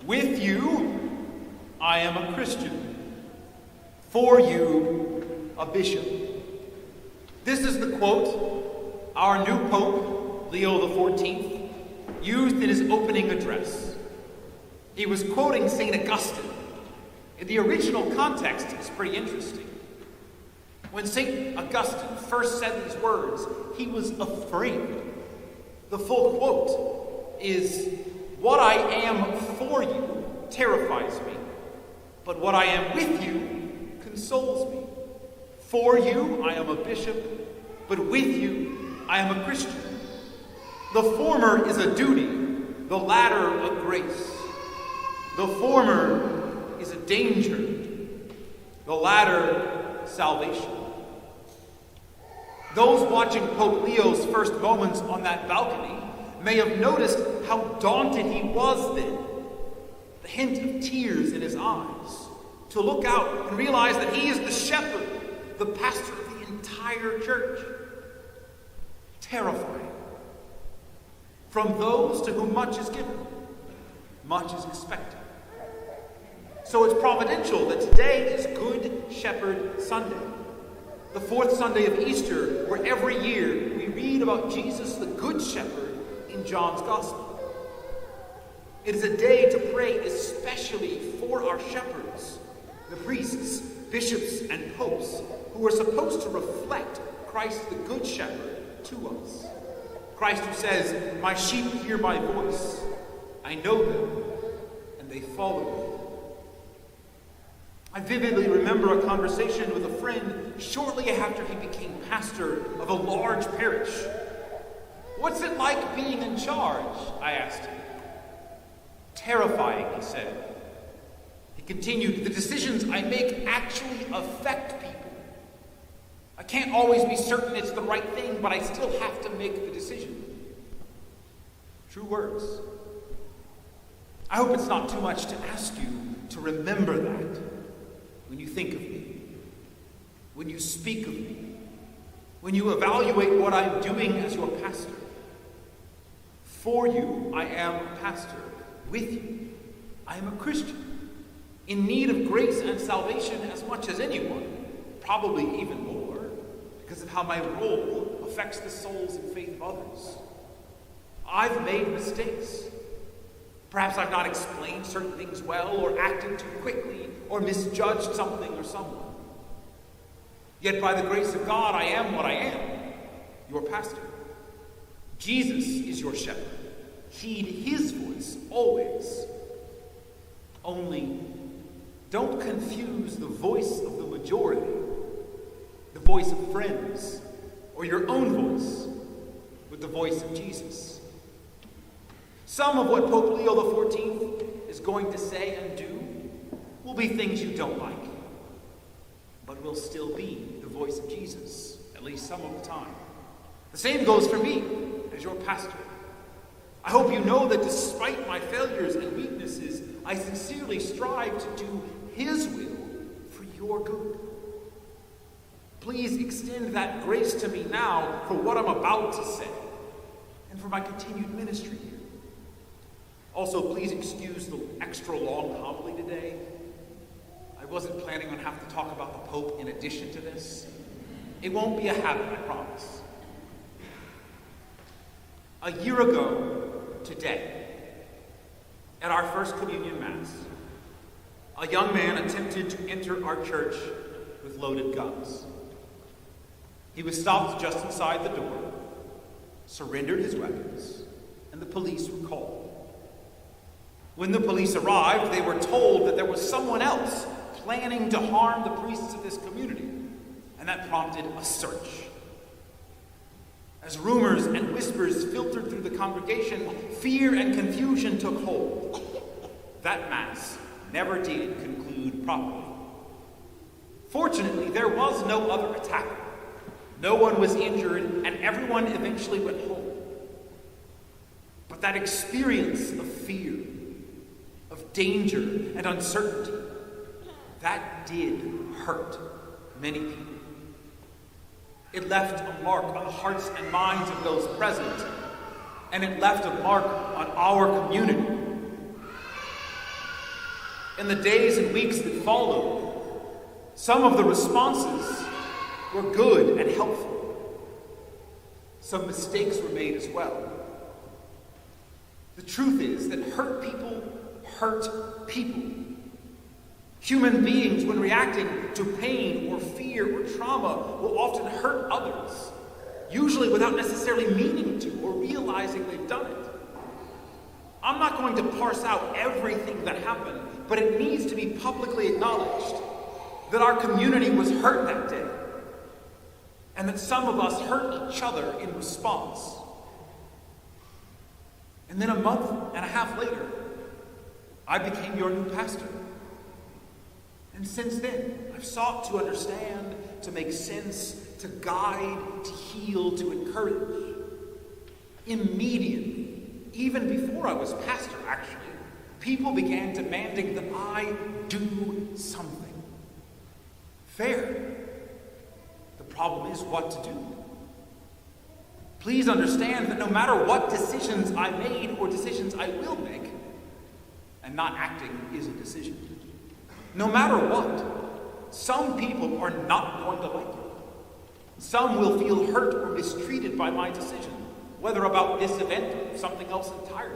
With you, I am a Christian. For you, a bishop. This is the quote our new Pope, Leo XIV, used in his opening address. He was quoting St. Augustine. In the original context, it's pretty interesting. When St. Augustine first said these words, he was afraid. The full quote is, "What I am for you terrifies me, but what I am with you consoles me. For you, I am a bishop, but with you, I am a Christian. The former is a duty, the latter a grace. The former is a danger, the latter salvation." Those watching Pope Leo's first moments on that balcony may have noticed how daunted he was then. The hint of tears in his eyes. To look out and realize that he is the shepherd, the pastor of the entire church. Terrifying. From those to whom much is given, much is expected. So it's providential that today is Good Shepherd Sunday, the fourth Sunday of Easter, where every year we read about Jesus the Good Shepherd in John's Gospel. It is a day to pray especially for our shepherds, the priests, bishops, and popes, who are supposed to reflect Christ the Good Shepherd to us. Christ who says, "My sheep hear my voice, I know them, and they follow me." I vividly remember a conversation with a friend shortly after he became pastor of a large parish. "What's it like being in charge?" I asked him. "Terrifying," he said. He continued, "The decisions I make actually affect people. I can't always be certain it's the right thing, but I still have to make the decision." True words. I hope it's not too much to ask you to remember that when you think of me, when you speak of me, when you evaluate what I'm doing as your pastor. For you, I am a pastor. With you, I am a Christian, in need of grace and salvation as much as anyone, probably even more, because of how my role affects the souls and faith of others. I've made mistakes. Perhaps I've not explained certain things well, or acted too quickly, or misjudged something or someone. Yet by the grace of God, I am what I am, your pastor. Jesus is your shepherd. Heed his voice always. Only don't confuse the voice of the majority, the voice of friends, or your own voice, with the voice of Jesus. Some of what Pope Leo XIV is going to say and do will be things you don't like, but will still be the voice of Jesus, at least some of the time. The same goes for me as your pastor. I hope you know that despite my failures and weaknesses, I sincerely strive to do his will for your good. Please extend that grace to me now for what I'm about to say and for my continued ministry here. Also, please excuse the extra long homily today. I wasn't planning on having to talk about the Pope in addition to this. It won't be a habit, I promise. A year ago today, at our First Communion Mass, a young man attempted to enter our church with loaded guns. He was stopped just inside the door, surrendered his weapons, and the police were called. When the police arrived, they were told that there was someone else planning to harm the priests of this community, and that prompted a search. As rumors and whispers filtered through the congregation, fear and confusion took hold. That Mass never did conclude properly. Fortunately, there was no other attacker. No one was injured, and everyone eventually went home. But that experience of fear, of danger and uncertainty, that did hurt many people. It left a mark on the hearts and minds of those present, and it left a mark on our community. In the days and weeks that followed, some of the responses were good and helpful. Some mistakes were made as well. The truth is that hurt people hurt people. Human beings, when reacting to pain or fear or trauma, will often hurt others, usually without necessarily meaning to or realizing they've done it. I'm not going to parse out everything that happened, but it needs to be publicly acknowledged that our community was hurt that day, and that some of us hurt each other in response. And then a month and a half later, I became your new pastor. And since then, I've sought to understand, to make sense, to guide, to heal, to encourage. Immediately, even before I was pastor, actually, people began demanding that I do something. Fair. The problem is what to do. Please understand that no matter what decisions I made or decisions I will make, and not acting is a decision, no matter what, some people are not going to like it. Some will feel hurt or mistreated by my decision, whether about this event or something else entirely.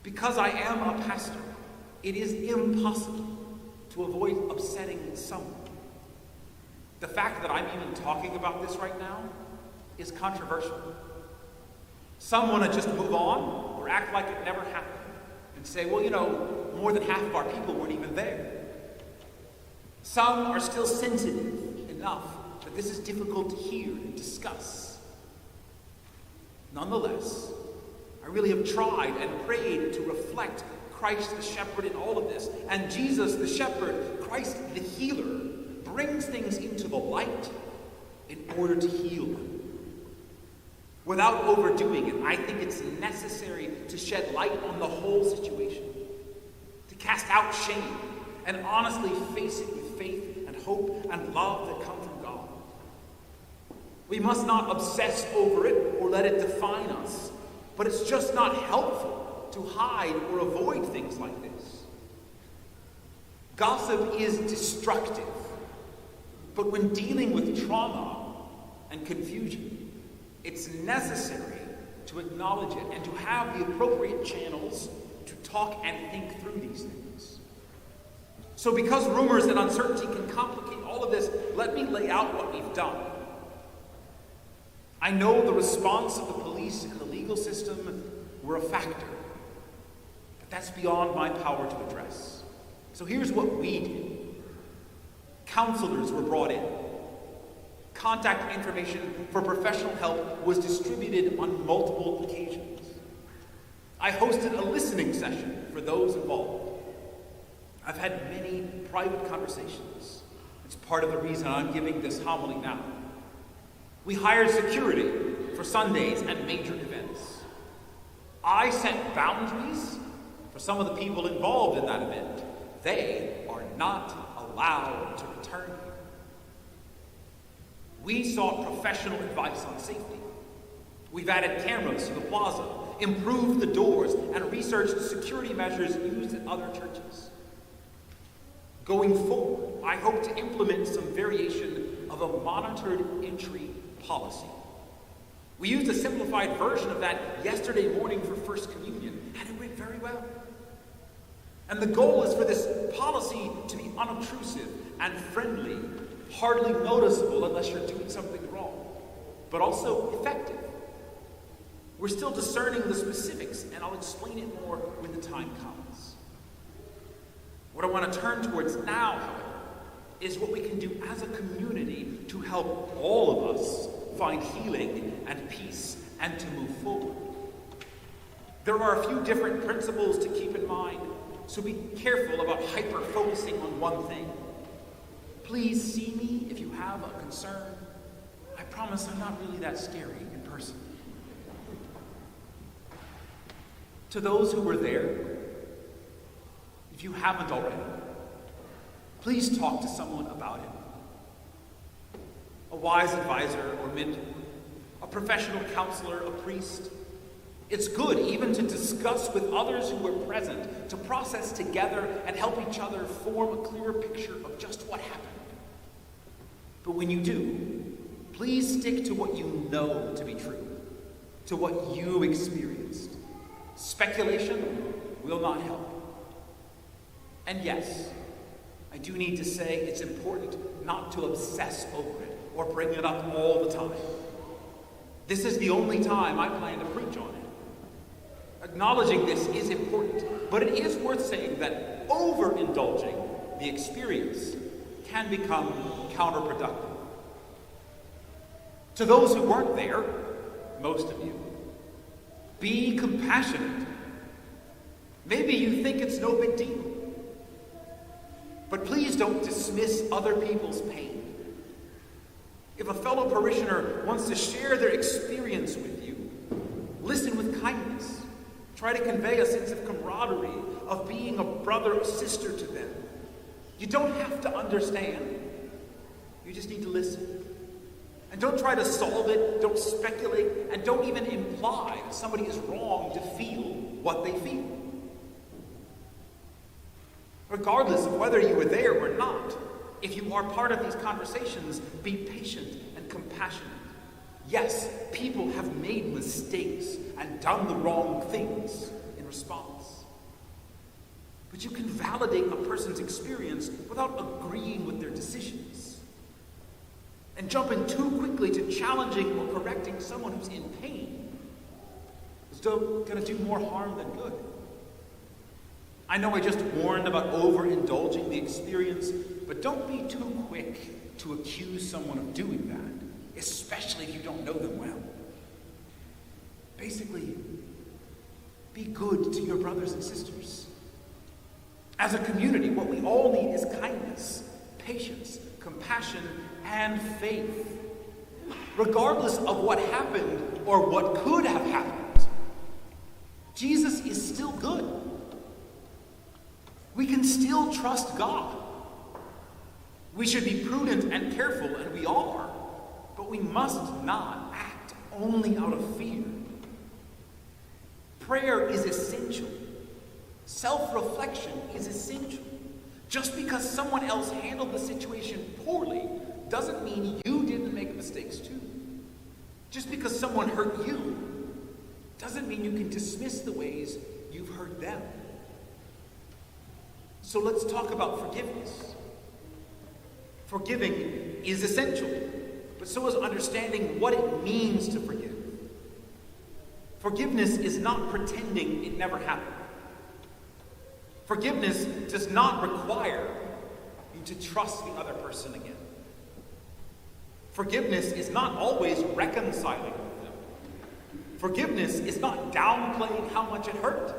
Because I am a pastor, it is impossible to avoid upsetting someone. The fact that I'm even talking about this right now is controversial. Some want to just move on or act like it never happened and say, well, more than half of our people weren't even there. Some are still sensitive enough that this is difficult to hear and discuss. Nonetheless, I really have tried and prayed to reflect Christ the shepherd in all of this. And Jesus the shepherd, Christ the healer, brings things into the light in order to heal them. Without overdoing it, I think it's necessary to shed light on the whole situation, to cast out shame, and honestly face it with faith and hope and love that come from God. We must not obsess over it or let it define us, but it's just not helpful to hide or avoid things like this. Gossip is destructive, but when dealing with trauma and confusion, it's necessary to acknowledge it and to have the appropriate channels to talk and think through these things. So because rumors and uncertainty can complicate all of this, let me lay out what we've done. I know the response of the police and the legal system were a factor, but that's beyond my power to address. So here's what we did. Counselors were brought in. Contact information for professional help was distributed on multiple occasions. I hosted a listening session for those involved. I've had many private conversations. It's part of the reason I'm giving this homily now. We hired security for Sundays and major events. I set boundaries for some of the people involved in that event. They are not allowed to return here. We sought professional advice on safety. We've added cameras to the plaza, improved the doors, and researched security measures used at other churches. Going forward, I hope to implement some variation of a monitored entry policy. We used a simplified version of that yesterday morning for First Communion, and it went very well. And the goal is for this policy to be unobtrusive and friendly, hardly noticeable unless you're doing something wrong, but also effective. We're still discerning the specifics, and I'll explain it more when the time comes. What I want to turn towards now, however, is what we can do as a community to help all of us find healing and peace and to move forward. There are a few different principles to keep in mind, so be careful about hyper-focusing on one thing. Please see me if you have a concern. I promise I'm not really that scary in person. To those who were there, if you haven't already, please talk to someone about it. A wise advisor or mentor, a professional counselor, a priest, It's good even to discuss with others who were present, to process together and help each other form a clearer picture of just what happened. But when you do, please stick to what you know to be true, to what you experienced. Speculation will not help. And yes, I do need to say it's important not to obsess over it or bring it up all the time. This is the only time I plan to preach on it. Acknowledging this is important, but it is worth saying that overindulging the experience can become counterproductive. To those who weren't there, most of you, be compassionate. Maybe you think it's no big deal. But please don't dismiss other people's pain. If a fellow parishioner wants to share their experience with you, listen with kindness. Try to convey a sense of camaraderie, of being a brother or sister to them. You don't have to understand. You just need to listen. And don't try to solve it, don't speculate, and don't even imply that somebody is wrong to feel what they feel. Regardless of whether you were there or not, if you are part of these conversations, be patient and compassionate. Yes, people have made mistakes and done the wrong things in response. But you can validate a person's experience without agreeing with their decisions. And jumping too quickly to challenging or correcting someone who's in pain is going to do more harm than good. I know I just warned about overindulging the experience, but don't be too quick to accuse someone of doing that, especially if you don't know them well. Basically, be good to your brothers and sisters. As a community, what we all need is kindness, patience, compassion, and faith. Regardless of what happened or what could have happened, Jesus is still good. We can still trust God. We should be prudent and careful, and we are, but we must not act only out of fear. Prayer is essential. Self-reflection is essential. Just because someone else handled the situation poorly doesn't mean you didn't make mistakes too. Just because someone hurt you doesn't mean you can dismiss the ways you've hurt them. So let's talk about forgiveness. Forgiving is essential, but so is understanding what it means to forgive. Forgiveness is not pretending it never happened. Forgiveness does not require you to trust the other person again. Forgiveness is not always reconciling with them. Forgiveness is not downplaying how much it hurt.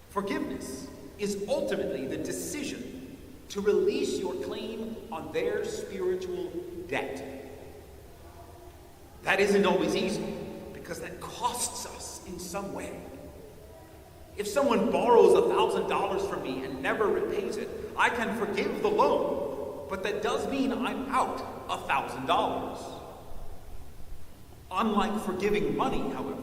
Forgiveness is ultimately the decision to release your claim on their spiritual debt. That isn't always easy, because that costs us in some way. If someone borrows $1,000 from me and never repays it, I can forgive the loan, but that does mean I'm out $1,000. Unlike forgiving money, however,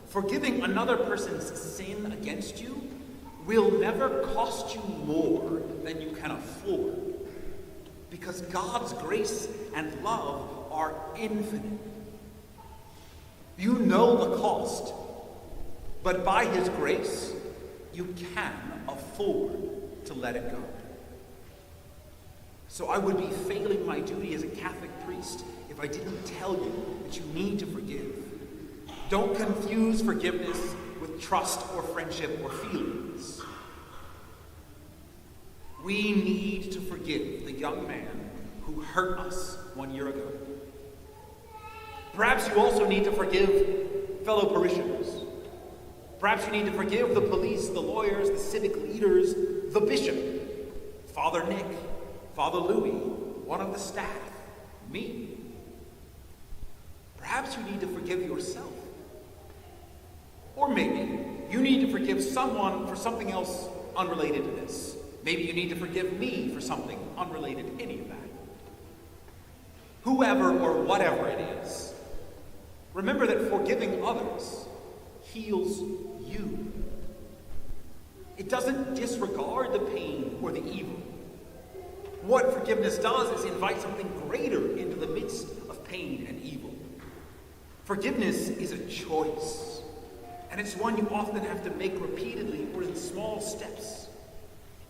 forgiving another person's sin against you will never cost you more than you can afford, because God's grace and love are infinite. You know the cost, but by His grace, you can afford to let it go. So I would be failing my duty as a Catholic priest if I didn't tell you that you need to forgive. Don't confuse forgiveness with trust or friendship or feelings. We need to forgive the young man who hurt us 1 year ago. Perhaps you also need to forgive fellow parishioners. Perhaps you need to forgive the police, the lawyers, the civic leaders, the bishop, Father Nick, Father Louis, one of the staff, me. Perhaps you need to forgive yourself. Or maybe you need to forgive someone for something else unrelated to this. Maybe you need to forgive me for something unrelated to any of that. Whoever or whatever it is, remember that forgiving others heals you. It doesn't disregard the pain or the evil. What forgiveness does is invite something greater into the midst of pain and evil. Forgiveness is a choice, and it's one you often have to make repeatedly or in small steps.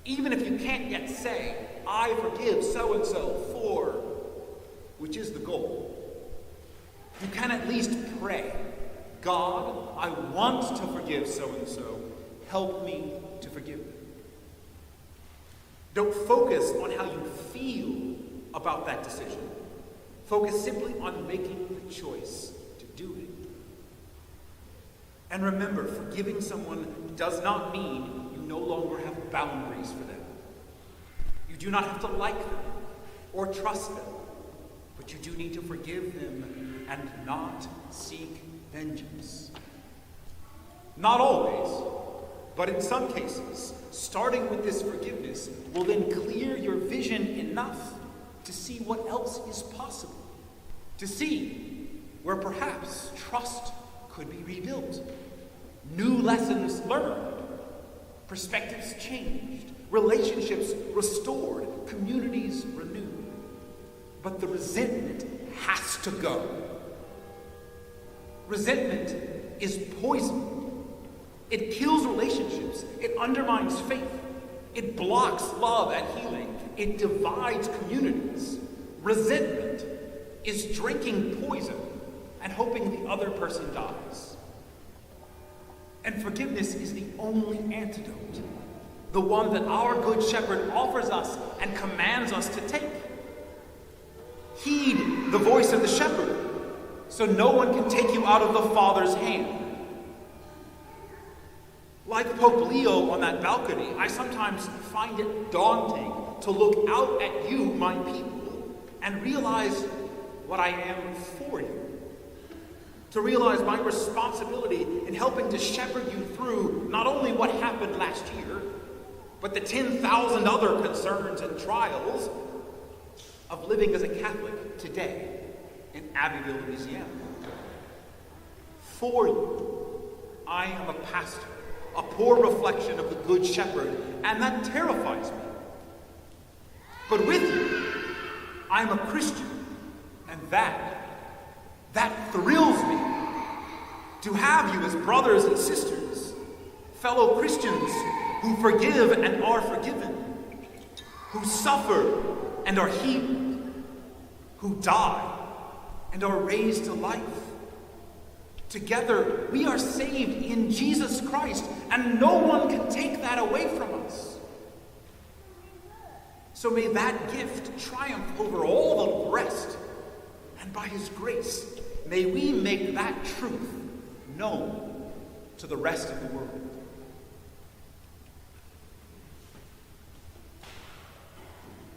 Even if you can't yet say, I forgive so-and-so for, which is the goal, you can at least pray, God, I want to forgive so-and-so. Help me to forgive them. Don't focus on how you feel about that decision. Focus simply on making the choice to do it. And remember, forgiving someone does not mean you no longer have boundaries for them. You do not have to like them or trust them, but you do need to forgive them and not seek vengeance. Not always, but in some cases, starting with this forgiveness will then clear your vision enough to see what else is possible, to see where perhaps trust could be rebuilt, new lessons learned, perspectives changed, relationships restored, communities renewed. But the resentment has to go. Resentment is poison. It kills relationships. It undermines faith. It blocks love and healing. It divides communities. Resentment is drinking poison and hoping the other person dies. And forgiveness is the only antidote, the one that our Good Shepherd offers us and commands us to take. Heed the voice of the shepherd, so no one can take you out of the Father's hand. Like Pope Leo on that balcony, I sometimes find it daunting to look out at you, my people, and realize what I am for you. To realize my responsibility in helping to shepherd you through not only what happened last year, but the 10,000 other concerns and trials of living as a Catholic today in Abbeville, Louisiana. For you, I am a pastor, a poor reflection of the Good Shepherd, and that terrifies me. But with you, I am a Christian, and that thrills me. To have you as brothers and sisters, fellow Christians who forgive and are forgiven, who suffer and are healed, who die and are raised to life. Together, we are saved in Jesus Christ, and no one can take that away from us. So may that gift triumph over all the rest, and by His grace, may we make that truth known to the rest of the world.